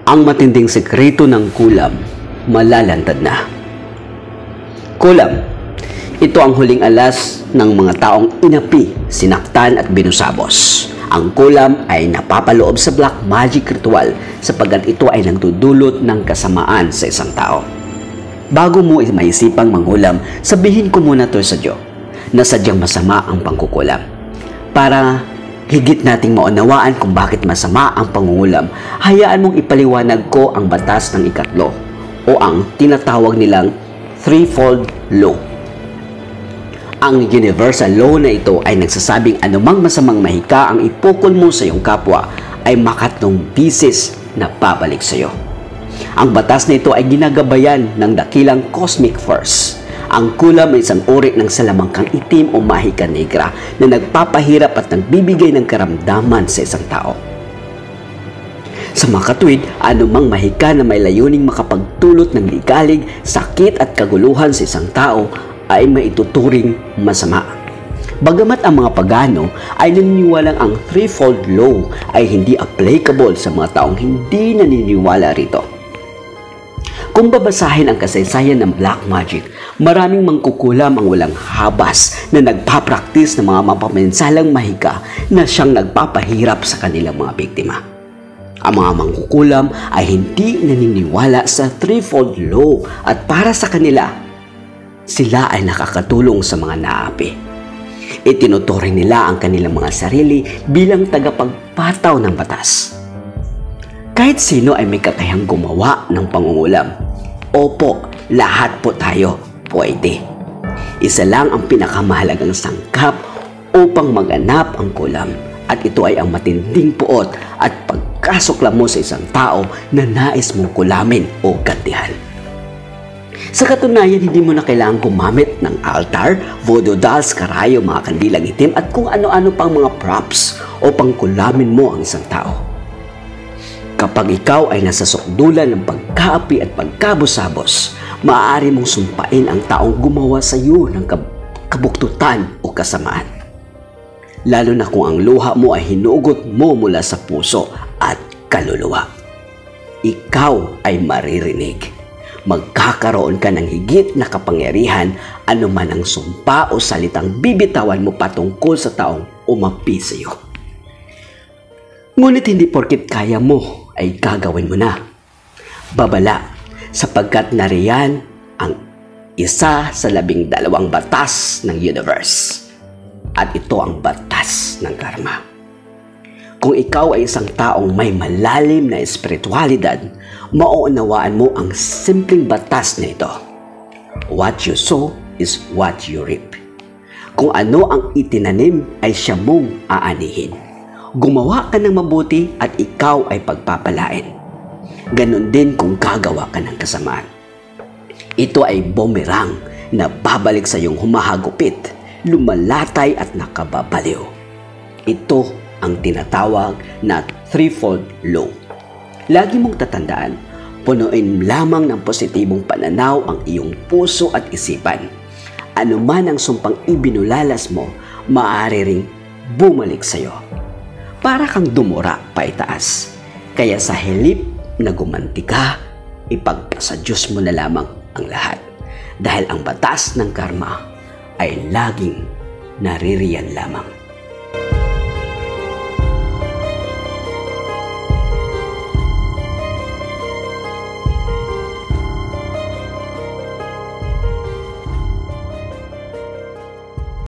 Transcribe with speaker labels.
Speaker 1: Ang matinding sekreto ng kulam, malalantad na. Kulam, ito ang huling alas ng mga taong inapi, sinaktan at binusabos. Ang kulam ay napapaloob sa black magic ritual sapagkat ito ay nagdudulot ng kasamaan sa isang tao. Bago mo maisipang manghulam, sabihin ko muna to sa Diyo na sadyang masama ang pangkukulam. Para higit nating maunawaan kung bakit masama ang pangungulam, hayaan mong ipaliwanag ko ang batas ng ikatlo o ang tinatawag nilang threefold law. Ang universal law na ito ay nagsasabing anumang masamang mahika ang ipukol mo sa iyong kapwa ay makatlong bisis na babalik sa iyo. Ang batas na ito ay ginagabayan ng dakilang cosmic force. Ang kulam ay isang uri ng salamangkang itim o mahika negra na nagpapahirap at nagbibigay ng karamdaman sa isang tao. Sa makatwid, anumang mahika na may layuning makapagdulot ng ligalig, sakit at kaguluhan sa isang tao ay maituturing masama. Bagamat ang mga pagano ay naniniwalang ang threefold law ay hindi applicable sa mga taong hindi naniniwala rito. Kung babasahin ang kasaysayan ng black magic, maraming mangkukulam ang walang habas na nagpapraktis ng mga mapaminsalang mahika na siyang nagpapahirap sa kanilang mga biktima. Ang mga mangkukulam ay hindi naniniwala sa threefold law at para sa kanila, sila ay nakakatulong sa mga naapi. Itinuturing nila ang kanilang mga sarili bilang tagapagpataw ng batas. Kahit sino ay may kakayahang gumawa ng pangungulam. Opo, lahat po tayo pwede. Isa lang ang pinakamahalagang sangkap upang maganap ang kulam at ito ay ang matinding puot at pagkasuklam mo sa isang tao na nais mong kulamin o gantihan. Sa katunayan, hindi mo na kailangang gumamit ng altar, voodoo dolls, karayo, mga kandilang itim at kung ano-ano pang mga props o pangkulamin mo ang isang tao. Kapag ikaw ay nasa sukdulan ng pagkaapi at pagkabusabos, maaari mong sumpain ang taong gumawa sa iyo ng kabuktutan o kasamaan. Lalo na kung ang luha mo ay hinugot mo mula sa puso at kaluluwa. Ikaw ay maririnig. Magkakaroon ka ng higit na kapangyarihan anuman ang sumpa o salitang bibitawan mo patungkol sa taong umapi sa iyo. Ngunit hindi porkit kaya mo ay gagawin mo na. Babala, sapagkat nariyan ang isa sa 12 batas ng universe. At ito ang batas ng karma. Kung ikaw ay isang taong may malalim na espiritualidad, mauunawaan mo ang simpleng batas na ito. What you sow is what you reap. Kung ano ang itinanim ay siya mong aanihin. Gumawa ka ng mabuti at ikaw ay pagpapalain. Ganon din kung gagawa ka ng kasamaan. Ito ay boomerang na babalik sa iyong humahagupit, lumalatay at nakababaliw. Ito ang tinatawag na threefold law. Lagi mong tatandaan, punuin lamang ng positibong pananaw ang iyong puso at isipan. Ano man ang sumpang ibinulalas mo, maaari ring bumalik sa iyo. Para kang dumura pa itaas. Kaya sa halip na gumanti ka, ipagpasa Diyos mo na lamang ang lahat. Dahil ang batas ng karma ay laging naririyan lamang.